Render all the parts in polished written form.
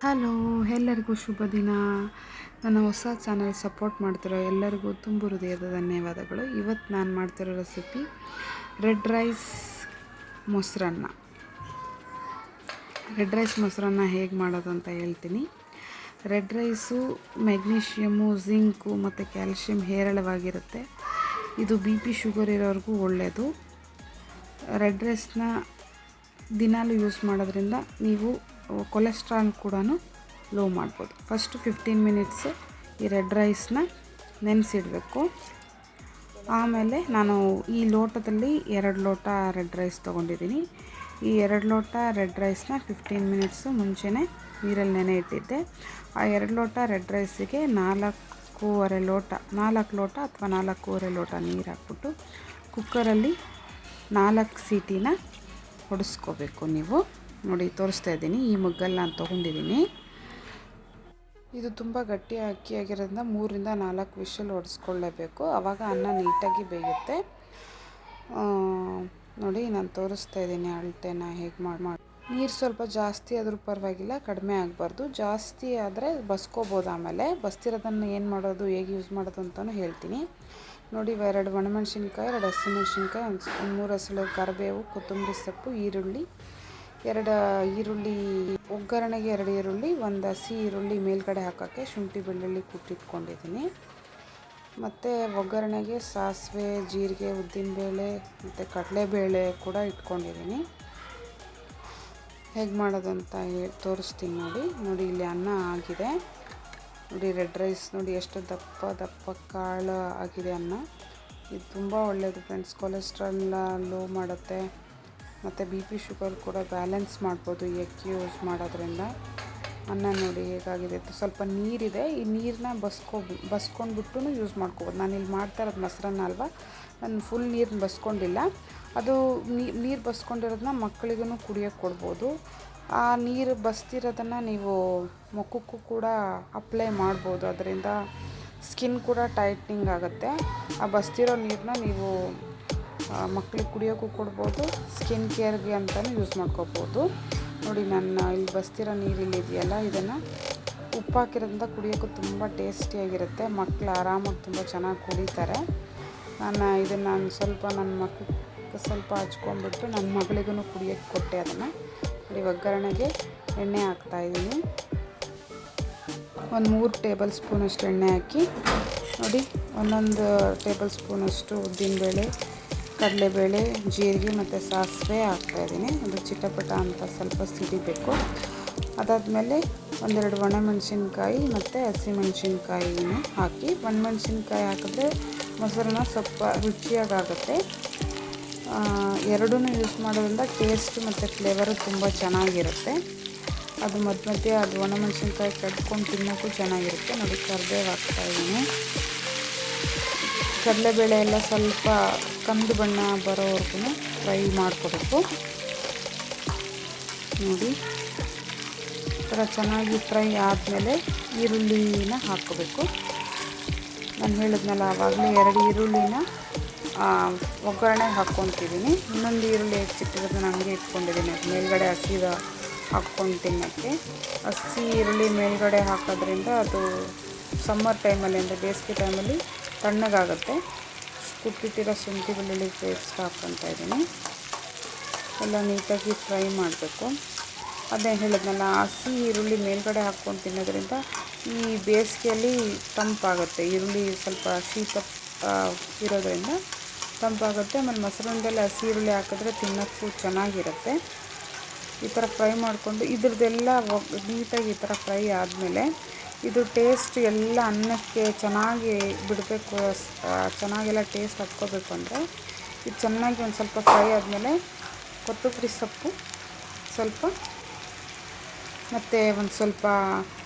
Hello, ಎಲ್ಲರಿಗೂ ಶುಭ ದಿನ. ನನ್ನ ಹೊಸ ಚಾನಲ್ ಸಪೋರ್ಟ್ ಮಾಡ್ತಿರೋ ಎಲ್ಲರಿಗೂ ತುಂಬ ಹೃದಯದ ಧನ್ಯವಾದಗಳು. ಇವತ್ತು ನಾನು ಮಾಡ್ತಿರೋ ರೆಸಿಪಿ ರೆಡ್ ರೈಸ್ ಮೊಸರನ್ನ. ರೆಡ್ ರೈಸ್ ಮೊಸರನ್ನ ಹೇಗೆ ಮಾಡೋದು ಅಂತ ಹೇಳ್ತೀನಿ. ರೆಡ್ ರೈಸು ಮೆಗ್ನೀಷಿಯಮು, ಜಿಂಕು ಮತ್ತು ಕ್ಯಾಲ್ಶಿಯಂ ಹೇರಳವಾಗಿರುತ್ತೆ. ಇದು BP ಶುಗರ್ ಇರೋರಿಗೂ ಒಳ್ಳೆಯದು. ರೆಡ್ ರೈಸ್ನ ದಿನಾಲೂ ಯೂಸ್ ಮಾಡೋದ್ರಿಂದ ನೀವು ಕೊಲೆಸ್ಟ್ರಾಲ್ ಕೂಡ ಲೋ ಮಾಡ್ಬೋದು. ಫಸ್ಟು 15 ಮಿನಿಟ್ಸ್ ಈ ರೆಡ್ ರೈಸ್ನ ನೆನೆಸಿಡಬೇಕು. ಆಮೇಲೆ ನಾನು ಈ ಲೋಟದಲ್ಲಿ 2 ಲೋಟ ರೆಡ್ ರೈಸ್ ತೊಗೊಂಡಿದ್ದೀನಿ. ಈ 2 ಲೋಟ ರೆಡ್ ರೈಸ್ನ 15 ಮಿನಿಟ್ಸು ಮುಂಚೆನೇ ನೀರಲ್ಲಿ ನೆನೆ ಇಟ್ಟಿದ್ದೆ. ಆ 2 ಲೋಟ ರೆಡ್ ರೈಸಿಗೆ 4 ಲೋಟ ಅಥವಾ 4.25 ಲೋಟ ನೀರು ಹಾಕ್ಬಿಟ್ಟು ಕುಕ್ಕರಲ್ಲಿ 4 ಸೀಟಿನ ಹೊಡೆಸ್ಕೋಬೇಕು. ನೀವು ನೋಡಿ ತೋರಿಸ್ತಾ ಇದ್ದೀನಿ. ಈ ಮಗ್ಗಲ್ಲಿ ನಾನು ತೊಗೊಂಡಿದ್ದೀನಿ. ಇದು ತುಂಬ ಗಟ್ಟಿ ಅಕ್ಕಿಯಾಗಿರೋದ್ರಿಂದ 3ರಿಂದ 4 ವಿಷಲ್ ಹೊಡೆಸ್ಕೊಳ್ಳೇಬೇಕು. ಆವಾಗ ಅನ್ನ ನೀಟಾಗಿ ಬೇಯುತ್ತೆ. ನೋಡಿ ನಾನು ತೋರಿಸ್ತಾ ಇದ್ದೀನಿ ಅಳತೆನ ಹೇಗೆ ಮಾಡಿ. ನೀರು ಸ್ವಲ್ಪ ಜಾಸ್ತಿ ಆದರೂ ಪರವಾಗಿಲ್ಲ, ಕಡಿಮೆ ಆಗಬಾರ್ದು. ಜಾಸ್ತಿ ಆದರೆ ಬಸ್ಕೋಬೋದು. ಆಮೇಲೆ ಬಸ್ತಿರೋದನ್ನು ಏನು ಮಾಡೋದು, ಹೇಗೆ ಯೂಸ್ ಮಾಡೋದು ಅಂತಲೂ ಹೇಳ್ತೀನಿ. ನೋಡಿ 2 ಒಣಮೆಣ್ಸಿನ್ಕಾಯಿ, 2 ಹಸಿಮೆಣ್ಸಿನ್ಕಾಯಿ, 3 ಹಸಿರು ಕರಿಬೇವು, ಕೊತ್ತಂಬರಿ ಸೊಪ್ಪು, ಈರುಳ್ಳಿ, 2 ಈರುಳ್ಳಿ ಒಗ್ಗರಣೆಗೆ, 2 ಈರುಳ್ಳಿ, 1 ಹಸಿ ಈರುಳ್ಳಿ ಮೇಲ್ಗಡೆ ಹಾಕೋಕ್ಕೆ, ಶುಂಠಿ ಬೆಳ್ಳುಳ್ಳಿ ಕುಟ್ಟಿಟ್ಕೊಂಡಿದ್ದೀನಿ. ಮತ್ತು ಒಗ್ಗರಣೆಗೆ ಸಾಸಿವೆ, ಜೀರಿಗೆ, ಉದ್ದಿನಬೇಳೆ ಮತ್ತು ಕಡಲೆಬೇಳೆ ಕೂಡ ಇಟ್ಕೊಂಡಿದ್ದೀನಿ. ಹೇಗೆ ಮಾಡೋದು ಅಂತ ತೋರಿಸ್ತೀನಿ ನೋಡಿ. ಇಲ್ಲಿ ಅನ್ನ ಆಗಿದೆ ನೋಡಿ. ರೆಡ್ ರೈಸ್ ನೋಡಿ ಎಷ್ಟು ದಪ್ಪ ಕಾಳು ಆಗಿದೆ ಅನ್ನ. ಇದು ತುಂಬ ಒಳ್ಳೆಯದು ಫ್ರೆಂಡ್ಸ್. ಕೊಲೆಸ್ಟ್ರಾಲ್ ಲೋ ಮಾಡುತ್ತೆ ಮತ್ತು BP ಶುಗರ್ ಕೂಡ ಬ್ಯಾಲೆನ್ಸ್ ಮಾಡ್ಬೋದು ಈ ಅಕ್ಕಿ ಯೂಸ್ ಮಾಡೋದ್ರಿಂದ. ಅನ್ನ ನೋಡಿ ಹೇಗಾಗಿದೆ. ಸ್ವಲ್ಪ ನೀರಿದೆ. ಈ ನೀರನ್ನ ಬಸ್ಕೊಂಡ್ಬಿಟ್ಟು ಯೂಸ್ ಮಾಡ್ಕೋಬೋದು. ನಾನು ಇಲ್ಲಿ ಮಾಡ್ತಾ ಇರೋದು ಮೊಸರನ್ನ ಅಲ್ವಾ, ನಾನು ಫುಲ್ ನೀರನ್ನ ಬಸ್ಕೊಂಡಿಲ್ಲ. ಅದು ನೀರು ಬಸ್ಕೊಂಡಿರೋದನ್ನ ಮಕ್ಕಳಿಗೂ ಕುಡಿಯೋಕ್ಕೆ ಕೊಡ್ಬೋದು. ಆ ನೀರು ಬಸ್ತಿರೋದನ್ನು ನೀವು ಮುಖಕ್ಕೂ ಕೂಡ ಅಪ್ಲೈ ಮಾಡ್ಬೋದು. ಅದರಿಂದ ಸ್ಕಿನ್ ಕೂಡ ಟೈಟ್ನಿಂಗ್ ಆಗುತ್ತೆ. ಆ ಬಸ್ತಿರೋ ನೀರನ್ನ ನೀವು ಮಕ್ಕಳಿಗೆ ಕುಡಿಯೋಕ್ಕೂ ಕೊಡ್ಬೋದು, ಸ್ಕಿನ್ ಕೇರ್ಗೆ ಅಂತಲೂ ಯೂಸ್ ಮಾಡ್ಕೋಬೋದು. ನೋಡಿ ನಾನು ಇಲ್ಲಿ ಬಸ್ತಿರೋ ನೀರು ಇಲ್ಲಿದೆಯಲ್ಲ, ಇದನ್ನು ಉಪ್ಪು ಹಾಕಿರೋದ್ರಿಂದ ಕುಡಿಯೋಕ್ಕೂ ತುಂಬ ಟೇಸ್ಟಿಯಾಗಿರುತ್ತೆ. ಮಕ್ಕಳು ಆರಾಮಾಗಿ ತುಂಬ ಚೆನ್ನಾಗಿ ಕುಡಿತಾರೆ. ಇದನ್ನು ಸ್ವಲ್ಪ ನನ್ನ ಮಕ್ಕಳಿಗೆ ಸ್ವಲ್ಪ ಹಚ್ಕೊಂಡ್ಬಿಟ್ಟು ನನ್ನ ಮಗಳಿಗೂ ಕುಡಿಯೋಕ್ಕೆ ಕೊಟ್ಟೆ. ಅದನ್ನು ನೋಡಿ ಒಗ್ಗರಣೆಗೆ ಎಣ್ಣೆ ಹಾಕ್ತಾಯಿದ್ದೀನಿ. 3 ಟೇಬಲ್ ಸ್ಪೂನಷ್ಟು ಎಣ್ಣೆ ಹಾಕಿ ನೋಡಿ, 1 ಟೇಬಲ್ ಸ್ಪೂನಷ್ಟು ಉದ್ದಿನಬೇಳೆ, ಕಡಲೆಬೇಳೆ, ಜೀರಿಗೆ ಮತ್ತು ಸಾಸಿವೆ ಹಾಕ್ತಾಯಿದ್ದೀನಿ. ಅದು ಚಿಟಪಟ ಅಂತ ಸ್ವಲ್ಪ ಸಿಡಿಬೇಕು. ಅದಾದಮೇಲೆ 1-2 ಒಣಮೆಣಸಿನ್ಕಾಯಿ ಮತ್ತು ಹಸಿಮೆಣ್ಸಿನ್ಕಾಯಿನ ಹಾಕಿ, ಒಣಮೆಣ್ಸಿನ್ಕಾಯಿ ಹಾಕಿದ್ರೆ ಮೊಸರನ್ನ ಸ್ವಲ್ಪ ರುಚಿಯಾಗುತ್ತೆ. ಎರಡೂ ಯೂಸ್ ಮಾಡೋದ್ರಿಂದ ಟೇಸ್ಟ್ ಮತ್ತು ಫ್ಲೇವರು ತುಂಬ ಚೆನ್ನಾಗಿರುತ್ತೆ. ಅದು ಮಧ್ಯೆ ಅದು ಒಣಮೆಣ್ಸಿನ್ಕಾಯಿ ಕಟ್ಕೊಂಡು ತಿನ್ನೋಕ್ಕೂ ಚೆನ್ನಾಗಿರುತ್ತೆ. ನೋಡಿ ಕರಿಬೇವು ಹಾಕ್ತಾಯಿದ್ದೀನಿ. ಕಡಲೆಬೇಳೆ ಎಲ್ಲ ಸ್ವಲ್ಪ ಕಂದು ಬಣ್ಣ ಬರೋವರೆಗೂ ಫ್ರೈ ಮಾಡ್ಕೋಬೇಕು. ನೋಡಿ ಈ ಥರ ಚೆನ್ನಾಗಿ ಫ್ರೈ ಆದಮೇಲೆ ಈರುಳ್ಳಿನ ಹಾಕ್ಕೋಬೇಕು. ನಾನು ಹೇಳಿದ್ನಲ್ಲ ಆವಾಗಲೇ 2 ಈರುಳ್ಳಿನ ಒಗ್ಗರಣೆಗೆ ಹಾಕ್ಕೊತಿದ್ದೀನಿ. ಇನ್ನೊಂದು ಈರುಳ್ಳಿ ಹೆಚ್ಚಿಟ್ಟಿರೋದನ್ನ ಹಂಗೆ ಇಟ್ಕೊಂಡಿದ್ದೀನಿ. ಮೇಲ್ಗಡೆ ಹಸಿದ ಹಾಕ್ಕೊಂಡು ತಿನ್ನೋಕ್ಕೆ. ಹಸಿ ಈರುಳ್ಳಿ ಮೇಲ್ಗಡೆ ಹಾಕೋದ್ರಿಂದ ಅದು ಸಮ್ಮರ್ ಟೈಮಲ್ಲಿ ಅಂದರೆ ಬೇಸಿಗೆ ಟೈಮಲ್ಲಿ ತಣ್ಣಗಾಗುತ್ತೆ. ಕುಟ್ಟಿಟ್ಟಿರೋ ಶುಂಠಿ ಬೆಳ್ಳುಳ್ಳಿ ಪೇಸ್ಟ್ ಹಾಕ್ಕೊತಾ ಇದ್ದೀನಿ. ಎಲ್ಲ ನೀಟಾಗಿ ಫ್ರೈ ಮಾಡಬೇಕು. ಅದೇ ಹೇಳಿದ್ನಲ್ಲ, ಹಸಿ ಈರುಳ್ಳಿ ಮೇಲ್ಗಡೆ ಹಾಕ್ಕೊಂಡು ತಿನ್ನೋದ್ರಿಂದ ಈ ಬೇಸಿಗೆಯಲ್ಲಿ ತಂಪಾಗುತ್ತೆ. ಈರುಳ್ಳಿ ಸ್ವಲ್ಪ ಶೀತ ಇರೋದ್ರಿಂದ ತಂಪಾಗುತ್ತೆ. ಆಮೇಲೆ ಮೊಸರನ್ನದಲ್ಲಿ ಹಸಿ ಈರುಳ್ಳಿ ಹಾಕಿದ್ರೆ ತಿನ್ನೋಕ್ಕೂ ಚೆನ್ನಾಗಿರುತ್ತೆ. ಈ ಥರ ಫ್ರೈ ಮಾಡಿಕೊಂಡು ಇದ್ರದ್ದೆಲ್ಲ ನೀಟಾಗಿ ಈ ಥರ ಫ್ರೈ ಆದಮೇಲೆ ಇದು ಟೇಸ್ಟ್ ಎಲ್ಲ ಅನ್ನಕ್ಕೆ ಚೆನ್ನಾಗಿ ಬಿಡಬೇಕು. ಚೆನ್ನಾಗೆಲ್ಲ ಟೇಸ್ಟ್ ಹತ್ಕೋಬೇಕು ಅಂದರೆ ಇದು ಚೆನ್ನಾಗಿ ಒಂದು ಸ್ವಲ್ಪ ಫ್ರೈ ಆದಮೇಲೆ ಕೊತ್ತಂಬರಿ ಸೊಪ್ಪು ಸ್ವಲ್ಪ ಮತ್ತು ಒಂದು ಸ್ವಲ್ಪ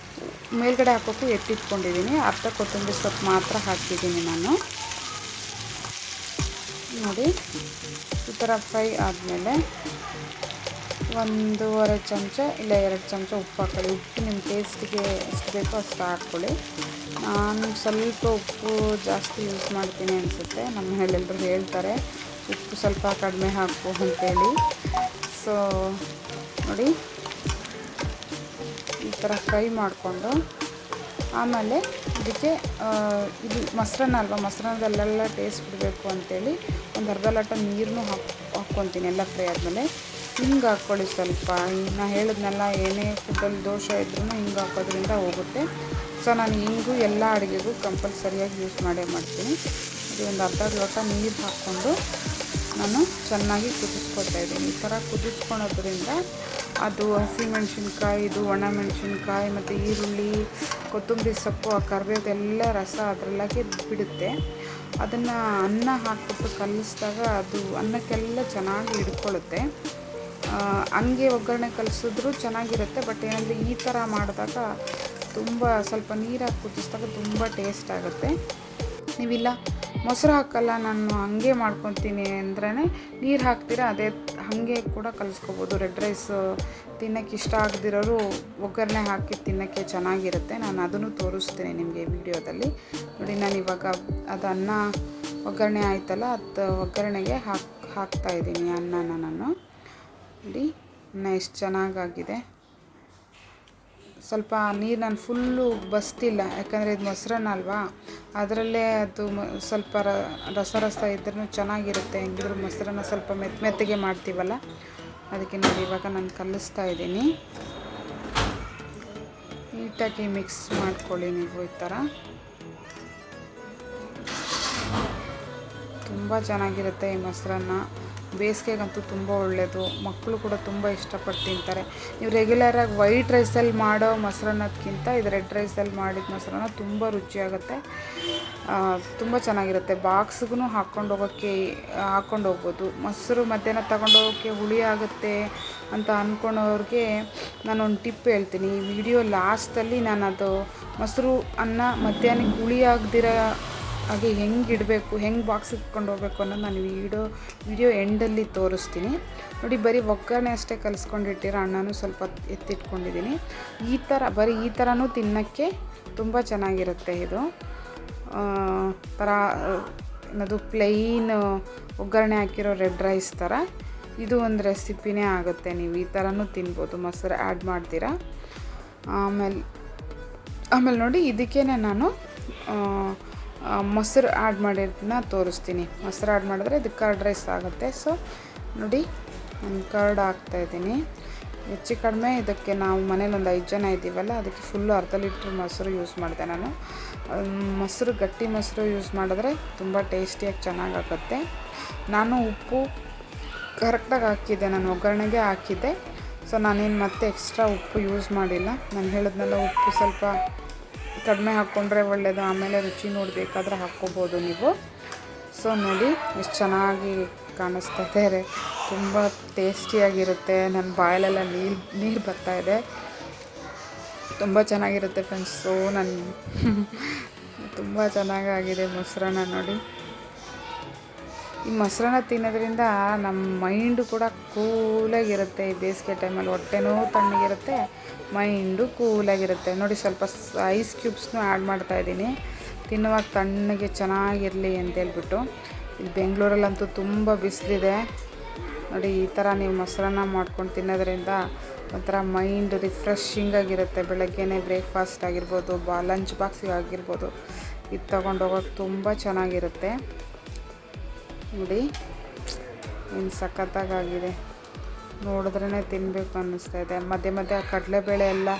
ಮೇಲ್ಗಡೆ ಹಾಕೋಕ್ಕೂ ಎತ್ತಿಟ್ಕೊಂಡಿದ್ದೀನಿ. ಅರ್ಧ ಕೊತ್ತಂಬರಿ ಸೊಪ್ಪು ಮಾತ್ರ ಹಾಕಿದ್ದೀನಿ ನಾನು. ನೋಡಿ ಈ ಥರ ಫ್ರೈ ಆದಮೇಲೆ 1.5 ಚಮಚ ಇಲ್ಲ 2 ಚಮಚ ಉಪ್ಪು ಹಾಕೊಳ್ಳಿ. ಉಪ್ಪು ನಿಮ್ಮ ಟೇಸ್ಟಿಗೆ ಎಷ್ಟು ಬೇಕೋ ಅಷ್ಟು ಹಾಕ್ಕೊಳ್ಳಿ. ನಾನು ಸ್ವಲ್ಪ ಉಪ್ಪು ಜಾಸ್ತಿ ಯೂಸ್ ಮಾಡ್ತೀನಿ ಅನಿಸುತ್ತೆ. ನಮ್ಮ ಮನೇಲೆಲ್ಲರೂ ಹೇಳ್ತಾರೆ ಉಪ್ಪು ಸ್ವಲ್ಪ ಕಡಿಮೆ ಹಾಕು ಅಂತೇಳಿ. ಸೊ ನೋಡಿ ಈ ಥರ ಫ್ರೈ ಮಾಡಿಕೊಂಡು ಆಮೇಲೆ ಇದಕ್ಕೆ ಇದು ಮೊಸರನ್ನ ಅಲ್ವಾ, ಮೊಸರನ್ನದಲ್ಲೆಲ್ಲ ಟೇಸ್ಟ್ ಬಿಡಬೇಕು ಅಂಥೇಳಿ ಒಂದು ಅರ್ಧ ಲೋಟ ನೀರನ್ನೂ ಹಾಕ್ಕೊತೀನಿ ಎಲ್ಲ ಫ್ರೈ ಆದಮೇಲೆ. ಹಿಂಗೆ ಹಾಕ್ಕೊಳ್ಳಿ ಸ್ವಲ್ಪ. ನಾನು ಹೇಳಿದ್ನಲ್ಲ, ಏನೇ ಫುಡ್ಡಲ್ಲಿ ದೋಷ ಇದ್ರೂ ಹಿಂಗೆ ಹಾಕೋದ್ರಿಂದ ಹೋಗುತ್ತೆ. ಸೊ ನಾನು ಹಿಂಗೂ ಎಲ್ಲ ಅಡುಗೆಗೂ ಕಂಪಲ್ಸರಿಯಾಗಿ ಯೂಸ್ ಮಾಡೇ ಮಾಡ್ತೀನಿ. ಇದು ಒಂದು ಅರ್ಧ ಲೋಟ ನೀರು ಹಾಕ್ಕೊಂಡು ನಾನು ಚೆನ್ನಾಗಿ ಕುದಿಸ್ಕೊತಾ ಇದ್ದೀನಿ. ಈ ಥರ ಕುದಿಸ್ಕೊಳೋದ್ರಿಂದ ಅದು ಹಸಿಮೆಣ್ಸಿನ್ಕಾಯಿ, ಇದು ಒಣಮೆಣ್ಸಿನ್ಕಾಯಿ ಮತ್ತು ಈರುಳ್ಳಿ, ಕೊತ್ತಂಬರಿ ಸೊಪ್ಪು, ಆ ಕರಿಬೇವೆಲ್ಲ ರಸ ಅದರೊಳಗೆ ಬಿಡುತ್ತೆ. ಅದನ್ನು ಅನ್ನ ಹಾಕ್ಬಿಟ್ಟು ಕಲಿಸಿದಾಗ ಅದು ಅನ್ನಕ್ಕೆಲ್ಲ ಚೆನ್ನಾಗಿ ಹಿಡ್ಕೊಳ್ಳುತ್ತೆ. ಹಂಗೆ ಒಗ್ಗರಣೆ ಕಲಿಸಿದ್ರೂ ಚೆನ್ನಾಗಿರುತ್ತೆ. ಬಟ್ ಏನಂದರೆ ಈ ಥರ ಮಾಡಿದಾಗ ತುಂಬ ಸ್ವಲ್ಪ ನೀರಾಗಿ ಕುದಿಸಿದಾಗ ತುಂಬ ಟೇಸ್ಟ್ ಆಗುತ್ತೆ. ನೀವಿಲ್ಲ ಮೊಸರು ಹಾಕಲ್ಲ, ನಾನು ಹಾಗೆ ಮಾಡ್ಕೊತೀನಿ ಅಂದ್ರೆ ನೀರು ಹಾಕ್ತೀರ, ಅದೇ ಹಾಗೆ ಕೂಡ ಕಲಿಸ್ಕೋಬೋದು. ರೆಡ್ ರೈಸ್ ತಿನ್ನೋಕ್ಕೆ ಇಷ್ಟ ಆಗದಿರೋರು ಒಗ್ಗರಣೆ ಹಾಕಿ ತಿನ್ನೋಕ್ಕೆ ಚೆನ್ನಾಗಿರುತ್ತೆ. ನಾನು ಅದನ್ನು ತೋರಿಸ್ತೀನಿ ನಿಮಗೆ ವಿಡಿಯೋದಲ್ಲಿ. ನೋಡಿ, ನಾನು ಇವಾಗ ಅದು ಅನ್ನ ಒಗ್ಗರಣೆ ಆಯ್ತಲ್ಲ, ಅದು ಒಗ್ಗರಣೆಗೆ ಹಾಕ್ತಾಯಿದ್ದೀನಿ ಅನ್ನನ. ನಾನು ನೋಡಿ ಅನ್ನ ಎಷ್ಟು ಚೆನ್ನಾಗಾಗಿದೆ. ಸ್ವಲ್ಪ ನೀರು ನಾನು ಫುಲ್ಲು ಬಸ್ತಿಲ್ಲ, ಯಾಕಂದರೆ ಇದು ಮೊಸರನ್ನ ಅಲ್ವಾ, ಅದರಲ್ಲೇ ಅದು ಸ್ವಲ್ಪ ರಸ ಇದ್ರೂ ಚೆನ್ನಾಗಿರುತ್ತೆ. ಹೆಂಗಿದ್ರು ಮೊಸರನ್ನ ಸ್ವಲ್ಪ ಮೆತ್ತಗೆ ಮಾಡ್ತೀವಲ್ಲ, ಅದಕ್ಕೆ ನೋಡಿ ಇವಾಗ ನಾನು ಕಲಿಸ್ತಾ ಇದ್ದೀನಿ. ನೀಟಾಗಿ ಮಿಕ್ಸ್ ಮಾಡ್ಕೊಳ್ಳಿ ನೀವು. ಈ ಥರ ತುಂಬ ಚೆನ್ನಾಗಿರುತ್ತೆ ಈ ಮೊಸರನ್ನ. ಬೇಸಿಗೆಗಂತೂ ತುಂಬ ಒಳ್ಳೆಯದು. ಮಕ್ಕಳು ಕೂಡ ತುಂಬ ಇಷ್ಟಪಟ್ಟು ತಿಂತಾರೆ. ನೀವು ರೆಗ್ಯುಲರಾಗಿ ವೈಟ್ ರೈಸಲ್ಲಿ ಮಾಡೋ ಮೊಸರನ್ನಕ್ಕಿಂತ ಇದು ರೆಡ್ ರೈಸಲ್ಲಿ ಮಾಡಿದ ಮೊಸರನ್ನ ತುಂಬ ರುಚಿಯಾಗುತ್ತೆ, ತುಂಬ ಚೆನ್ನಾಗಿರುತ್ತೆ. ಬಾಕ್ಸ್ಗೂ ಹಾಕ್ಕೊಂಡು ಹೋಗ್ಬೋದು. ಮೊಸರು ಮಧ್ಯಾಹ್ನ ತಗೊಂಡೋಗೋಕ್ಕೆ ಹುಳಿ ಆಗುತ್ತೆ ಅಂತ ಅಂದ್ಕೊಳೋರಿಗೆ ನಾನೊಂದು ಟಿಪ್ ಹೇಳ್ತೀನಿ. ಈ ವಿಡಿಯೋ ಲಾಸ್ಟಲ್ಲಿ ನಾನು ಅದು ಮೊಸರು ಅನ್ನ ಮಧ್ಯಾಹ್ನಕ್ಕೆ ಹುಳಿ ಆಗದಿರೋ ಹಾಗೆ ಹೆಂಗೆ ಇಡಬೇಕು, ಹೆಂಗೆ ಬಾಕ್ಸಿಗೆ ಇಟ್ಕೊಂಡು ಹೋಗ್ಬೇಕು ಅನ್ನೋದು ನಾನು ವಿಡಿಯೋ ಎಂಡಲ್ಲಿ ತೋರಿಸ್ತೀನಿ. ನೋಡಿ, ಬರೀ ಒಗ್ಗರಣೆ ಅಷ್ಟೇ ಕಲಿಸ್ಕೊಂಡಿಟ್ಟಿರೋ ಅನ್ನನೂ ಸ್ವಲ್ಪ ಎತ್ತಿಟ್ಕೊಂಡಿದ್ದೀನಿ. ಈ ಥರನೂ ತಿನ್ನೋಕ್ಕೆ ತುಂಬ ಚೆನ್ನಾಗಿರುತ್ತೆ. ಇದು ಥರ ಏನದು ಪ್ಲೈನ್ ಒಗ್ಗರಣೆ ಹಾಕಿರೋ ರೆಡ್ ರೈಸ್ ಥರ ಇದು ಒಂದು ರೆಸಿಪಿನೇ ಆಗುತ್ತೆ. ನೀವು ಈ ಥರನೂ ತಿನ್ಬೋದು, ಮೊಸರು ಆ್ಯಡ್ ಮಾಡ್ತೀರಾ. ಆಮೇಲೆ ನೋಡಿ, ಇದಕ್ಕೇ ನಾನು ಮೊಸರು ಆ್ಯಡ್ ಮಾಡಿರೋದನ್ನ ತೋರಿಸ್ತೀನಿ. ಮೊಸರು ಆ್ಯಡ್ ಮಾಡಿದ್ರೆ ಇದು ಕರ್ಡ್ ರೈಸ್ ಆಗುತ್ತೆ. ಸೊ ನೋಡಿ, ನಾನು ಕರ್ಡ್ ಹಾಕ್ತಾಯಿದ್ದೀನಿ. ಹೆಚ್ಚು ಕಡಿಮೆ ಇದಕ್ಕೆ ನಾವು ಮನೇಲಿ ಒಂದು 5 ಜನ ಇದ್ದೀವಲ್ಲ, ಅದಕ್ಕೆ ಫುಲ್ಲು ಅರ್ಧ ಲೀಟ್ರ್ ಮೊಸರು ಯೂಸ್ ಮಾಡಿದೆ ನಾನು. ಮೊಸರು ಗಟ್ಟಿ ಮೊಸರು ಯೂಸ್ ಮಾಡಿದ್ರೆ ತುಂಬ ಟೇಸ್ಟಿಯಾಗಿ ಚೆನ್ನಾಗಾಗುತ್ತೆ. ನಾನು ಉಪ್ಪು ಕರೆಕ್ಟಾಗಿ ಹಾಕಿದ್ದೆ, ನಾನು ಒಗ್ಗರಣೆಗೆ ಹಾಕಿದ್ದೆ. ಸೊ ನಾನೇನು ಮತ್ತೆ ಎಕ್ಸ್ಟ್ರಾ ಉಪ್ಪು ಯೂಸ್ ಮಾಡಿಲ್ಲ. ನಾನು ಹೇಳಿದ್ನಲ್ಲ, ಉಪ್ಪು ಸ್ವಲ್ಪ ಕಡಿಮೆ ಹಾಕ್ಕೊಂಡ್ರೆ ಒಳ್ಳೆಯದು. ಆಮೇಲೆ ರುಚಿ ನೋಡಬೇಕಾದ್ರೆ ಹಾಕ್ಕೋಬೋದು ನೀವು. ಸೊ ನೋಡಿ ಎಷ್ಟು ಚೆನ್ನಾಗಿ ಕಾಣಿಸ್ತಾ ಇದೆ, ತುಂಬ ಟೇಸ್ಟಿಯಾಗಿರುತ್ತೆ. ನನ್ನ ಬಾಯಲ್ಲೆಲ್ಲ ನೀರು ಬರ್ತಾಯಿದೆ. ತುಂಬ ಚೆನ್ನಾಗಿರುತ್ತೆ ಫ್ರೆಂಡ್ಸ್. ಸೊ ತುಂಬ ಚೆನ್ನಾಗಾಗಿದೆ ಮೊಸರನ್ನ. ನೋಡಿ, ಈ ಮೊಸರನ್ನ ತಿನ್ನೋದ್ರಿಂದ ನಮ್ಮ ಮೈಂಡು ಕೂಡ ಕೂಲಾಗಿರುತ್ತೆ. ಈ ಬೇಸಿಗೆ ಟೈಮಲ್ಲಿ ಹೊಟ್ಟೆನೂ ತಣ್ಣಗಿರುತ್ತೆ, ಮೈಂಡು ಕೂಲಾಗಿರುತ್ತೆ. ನೋಡಿ, ಸ್ವಲ್ಪ ಐಸ್ ಕ್ಯೂಬ್ಸ್ನೂ ಆ್ಯಡ್ ಮಾಡ್ತಾಯಿದ್ದೀನಿ, ತಿನ್ನುವಾಗ ತಣ್ಣಗೆ ಚೆನ್ನಾಗಿರಲಿ ಅಂತೇಳ್ಬಿಟ್ಟು. ಇಲ್ಲಿ ಬೆಂಗಳೂರಲ್ಲಂತೂ ತುಂಬ ಬಿಸಿಲಿದೆ. ನೋಡಿ, ಈ ಥರ ನೀವು ಮೊಸರನ್ನ ಮಾಡ್ಕೊಂಡು ತಿನ್ನೋದ್ರಿಂದ ಒಂಥರ ಮೈಂಡ್ ರಿಫ್ರೆಶಿಂಗ್ ಆಗಿರುತ್ತೆ. ಬೆಳಗ್ಗೆನೇ ಬ್ರೇಕ್ಫಾಸ್ಟ್ ಆಗಿರ್ಬೋದು, ಲಂಚ್ ಬಾಕ್ಸಿಗೆ ಆಗಿರ್ಬೋದು, ಇದು ತೊಗೊಂಡೋಗೋಕ್ಕೆ ತುಂಬ ಚೆನ್ನಾಗಿರುತ್ತೆ. ನೋಡಿ, ಇನ್ನು ಸಖತ್ತಾಗಿದೆ, ನೋಡಿದ್ರೇ ತಿನ್ನಬೇಕು ಅನ್ನಿಸ್ತಾ ಇದೆ. ಮಧ್ಯೆ ಮಧ್ಯೆ ಕಡಲೆಬೇಳೆ ಎಲ್ಲ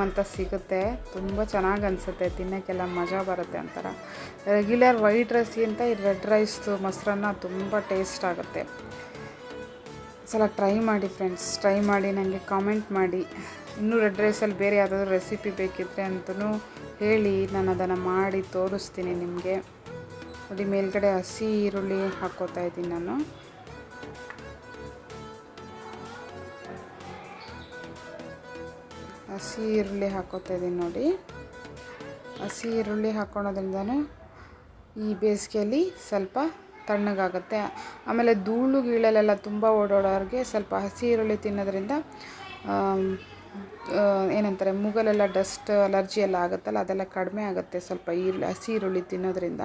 ಅಂತ ಸಿಗುತ್ತೆ, ತುಂಬ ಚೆನ್ನಾಗಿ ಅನಿಸುತ್ತೆ, ತಿನ್ನೋಕ್ಕೆಲ್ಲ ಮಜಾ ಬರುತ್ತೆ. ಒಂಥರ ರೆಗ್ಯುಲರ್ ವೈಟ್ ರೈಸ್ಗಿಂತ ಈ ರೆಡ್ ರೈಸ್ದು ಮೊಸರನ್ನ ತುಂಬ ಟೇಸ್ಟ್ ಆಗುತ್ತೆ. ಸಲ ಟ್ರೈ ಮಾಡಿ ಫ್ರೆಂಡ್ಸ್, ಟ್ರೈ ಮಾಡಿ ನನಗೆ ಕಾಮೆಂಟ್ ಮಾಡಿ. ಇನ್ನೂ ರೆಡ್ ರೈಸಲ್ಲಿ ಬೇರೆ ಯಾವುದಾದ್ರೂ ರೆಸಿಪಿ ಬೇಕಿದ್ದರೆ ಅಂತಲೂ ಹೇಳಿ, ನಾನು ಅದನ್ನು ಮಾಡಿ ತೋರಿಸ್ತೀನಿ ನಿಮಗೆ. ನೋಡಿ, ಮೇಲ್ಗಡೆ ಹಸಿ ಈರುಳ್ಳಿ ಹಾಕ್ಕೋತಾ ಇದ್ದೀನಿ ನಾನು. ಹಸಿ ಈರುಳ್ಳಿ ಹಾಕ್ಕೋತಾ ಇದ್ದೀನಿ ನೋಡಿ. ಹಸಿ ಈರುಳ್ಳಿ ಹಾಕ್ಕೊಳೋದ್ರಿಂದನೂ ಈ ಬೇಸಿಗೆಯಲ್ಲಿ ಸ್ವಲ್ಪ ತಣ್ಣಗಾಗುತ್ತೆ. ಆಮೇಲೆ ಧೂಳು ಗೀಳಲೆಲ್ಲ ತುಂಬ ಓಡಾಡೋರಿಗೆ ಸ್ವಲ್ಪ ಹಸಿ ಈರುಳ್ಳಿ ತಿನ್ನೋದ್ರಿಂದ ಏನಂತಾರೆ, ಮೂಗಲೆಲ್ಲ ಡಸ್ಟ್ ಅಲರ್ಜಿ ಎಲ್ಲ ಆಗುತ್ತಲ್ಲ, ಅದೆಲ್ಲ ಕಡಿಮೆ ಆಗುತ್ತೆ ಸ್ವಲ್ಪ ಹಸಿ ಈರುಳ್ಳಿ ತಿನ್ನೋದ್ರಿಂದ.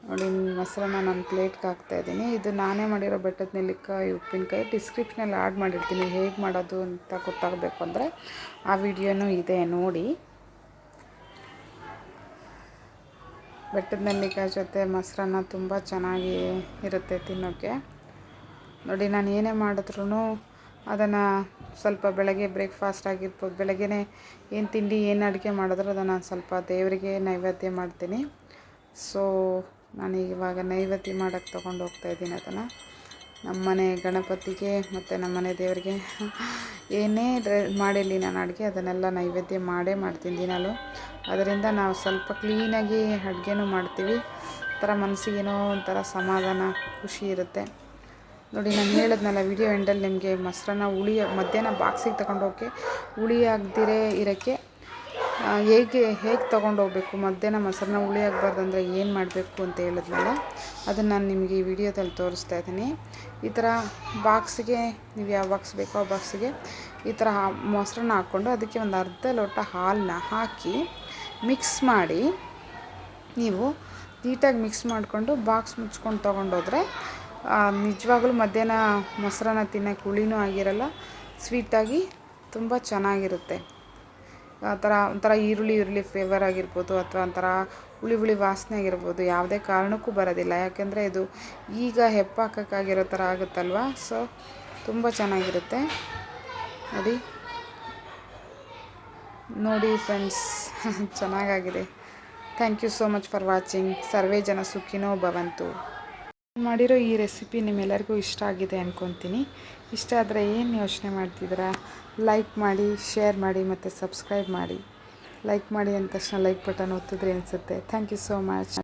ನೋಡಿ ಮೊಸರನ್ನ ನಾನು ಪ್ಲೇಟ್ಗೆ ಹಾಕ್ತಾಯಿದ್ದೀನಿ. ಇದು ನಾನೇ ಮಾಡಿರೋ ಬೆಟ್ಟದ ನೆಲ್ಲಿಕಾಯಿ ಉಪ್ಪಿನಕಾಯಿ ಡಿಸ್ಕ್ರಿಪ್ಷನಲ್ಲಿ ಆ್ಯಡ್ ಮಾಡಿರ್ತೀನಿ. ಹೇಗೆ ಮಾಡೋದು ಅಂತ ಗೊತ್ತಾಗಬೇಕು ಅಂದರೆ ಆ ವಿಡಿಯೋನೂ ಇದೆ ನೋಡಿ. ಬೆಟ್ಟದ ನೆಲ್ಲಿಕಾಯಿ ಜೊತೆ ಮೊಸರನ್ನ ತುಂಬ ಚೆನ್ನಾಗಿ ಇರುತ್ತೆ ತಿನ್ನೋಕ್ಕೆ. ನೋಡಿ ನಾನು ಏನೇ ಮಾಡಿದ್ರೂ ಅದನ್ನು ಸ್ವಲ್ಪ ಬೆಳಗ್ಗೆ ಬ್ರೇಕ್ಫಾಸ್ಟ್ ಆಗಿರ್ಬೋದು, ಬೆಳಗ್ಗೆನೇ ಏನು ತಿಂಡಿ ಏನು ಅಡುಗೆ ಮಾಡಿದ್ರೂ ಅದನ್ನು ಸ್ವಲ್ಪ ದೇವರಿಗೆ ನೈವೇದ್ಯ ಮಾಡ್ತೀನಿ. ಸೊ ನಾನು ಇವಾಗ ನೈವೇದ್ಯ ಮಾಡೋಕ್ಕೆ ತೊಗೊಂಡು ಹೋಗ್ತಾಯಿದ್ದೀನಿ ಅದನ್ನು. ನಮ್ಮನೆ ಗಣಪತಿಗೆ ಮತ್ತು ನಮ್ಮನೆ ದೇವರಿಗೆ ಏನೇ ಮಾಡಿರಲಿ ನಾನು ಅಡುಗೆ ಅದನ್ನೆಲ್ಲ ನೈವೇದ್ಯ ಮಾಡೇ ಮಾಡ್ತೀನಿ ದಿನಾಲು. ಅದರಿಂದ ನಾವು ಸ್ವಲ್ಪ ಕ್ಲೀನಾಗಿ ಅಡುಗೆನೂ ಮಾಡ್ತೀವಿ. ಒಂಥರ ಮನಸ್ಸಿಗೇನೋ ಒಂಥರ ಸಮಾಧಾನ, ಖುಷಿ ಇರುತ್ತೆ. ನೋಡಿ ನಾನು ಹೇಳಿದ್ನಲ್ಲ ವಿಡಿಯೋ ಎಂಡಲ್ಲಿ ನಿಮಗೆ ಮೊಸರನ್ನ ಮಧ್ಯಾಹ್ನ ಬಾಕ್ಸಿಗೆ ತೊಗೊಂಡೋಗಿ ಹುಳಿ ಆಗದಿರೇ ಇರೋಕ್ಕೆ ಹೇಗೆ ತೊಗೊಂಡೋಗ್ಬೇಕು, ಮಧ್ಯಾಹ್ನ ಮೊಸರನ್ನ ಹುಳಿ ಆಗಬಾರ್ದಂದ್ರೆ ಏನು ಮಾಡಬೇಕು ಅಂತ ಹೇಳಿದ್ನಲ್ಲ, ಅದನ್ನು ನಾನು ನಿಮಗೆ ಈ ವಿಡಿಯೋದಲ್ಲಿ ತೋರಿಸ್ತಾ ಇದ್ದೀನಿ. ಈ ಥರ ಬಾಕ್ಸಿಗೆ ನೀವು ಯಾವ ಬಾಕ್ಸ್ ಬೇಕೋ ಆ ಬಾಕ್ಸಿಗೆ ಈ ಥರ ಮೊಸರನ್ನ ಹಾಕ್ಕೊಂಡು ಅದಕ್ಕೆ ಒಂದು ಅರ್ಧ ಲೋಟ ಹಾಲನ್ನ ಹಾಕಿ ಮಿಕ್ಸ್ ಮಾಡಿ ನೀವು ನೀಟಾಗಿ ಮಿಕ್ಸ್ ಮಾಡಿಕೊಂಡು ಬಾಕ್ಸ್ ಮುಚ್ಕೊಂಡು ತೊಗೊಂಡೋದ್ರೆ ನಿಜವಾಗ್ಲೂ ಮಧ್ಯಾಹ್ನ ಮೊಸರನ್ನ ತಿನ್ನೋಕ್ಕೆ ಹುಳಿನೂ ಆಗಿರಲ್ಲ, ಸ್ವೀಟಾಗಿ ತುಂಬ ಚೆನ್ನಾಗಿರುತ್ತೆ. ಒಂಥರ ಈರುಳ್ಳಿ ಫ್ಲೇವರ್ ಆಗಿರ್ಬೋದು ಅಥವಾ ಒಂಥರ ಹುಳಿ ವಾಸನೆ ಆಗಿರ್ಬೋದು, ಯಾವುದೇ ಕಾರಣಕ್ಕೂ ಬರೋದಿಲ್ಲ. ಯಾಕೆಂದರೆ ಇದು ಈಗ ಹೆಪ್ಪಾಕೋಕ್ಕಾಗಿರೋ ಥರ ಆಗುತ್ತಲ್ವ. ಸೊ ತುಂಬ ಚೆನ್ನಾಗಿರುತ್ತೆ. ನೋಡಿ ಫ್ರೆಂಡ್ಸ್, ಚೆನ್ನಾಗಾಗಿದೆ. Thank you so much for watching. ಸರ್ವೇ ಜನ ಸುಖಿನೋ ಭವಂತು. ಮಾಡಿರೋ ಈ ರೆಸಿಪಿ ನಿಮ್ಮೆಲ್ಲರಿಗೂ ಇಷ್ಟ ಆಗಿದೆ ಅಂದ್ಕೊತೀನಿ. ಇಷ್ಟ ಆದರೆ ಏನು ಯೋಚನೆ ಮಾಡ್ತಿದ್ದೀರಾ? ಲೈಕ್ ಮಾಡಿ, ಶೇರ್ ಮಾಡಿ ಮತ್ತು ಸಬ್ಸ್ಕ್ರೈಬ್ ಮಾಡಿ. ಲೈಕ್ ಮಾಡಿ ಅಂದ ತಕ್ಷಣ ಲೈಕ್ ಬಟನ್ ಒತ್ತಿದ್ರೆ ಅನಿಸುತ್ತೆ. Thank you so much.